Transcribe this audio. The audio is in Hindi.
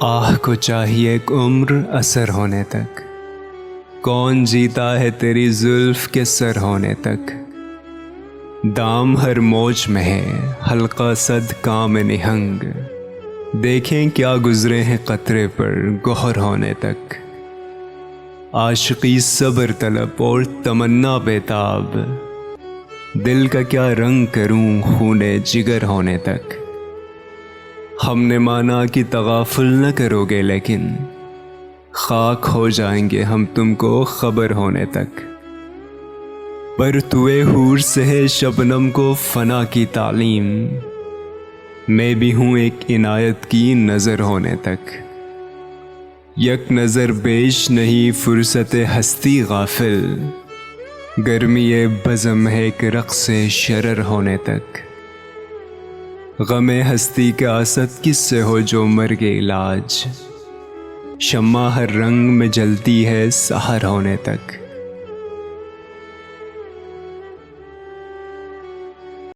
आह को चाहिए एक उम्र असर होने तक, कौन जीता है तेरी जुल्फ के सर होने तक। दाम हर मौज में है हल्का सद काम निहंग, देखें क्या गुजरे हैं कतरे पर गौहर होने तक। आशिकी सब्र तलब और तमन्ना बेताब, दिल का क्या रंग करूं खूने जिगर होने तक। हमने माना कि तगाफुल न करोगे, लेकिन खाक हो जाएंगे हम तुमको खबर होने तक। पर तुए हूर से है शबनम को फना की तालीम, मैं भी हूँ एक इनायत की नज़र होने तक। यक नज़र बेश नहीं फुर्सत हस्ती गाफिल, गर्मी ये बज़म है एक रक़्स शरर होने तक। गमे हस्ती के असद किससे हो जो मर के इलाज, शम्मा हर रंग में जलती है सहर होने तक।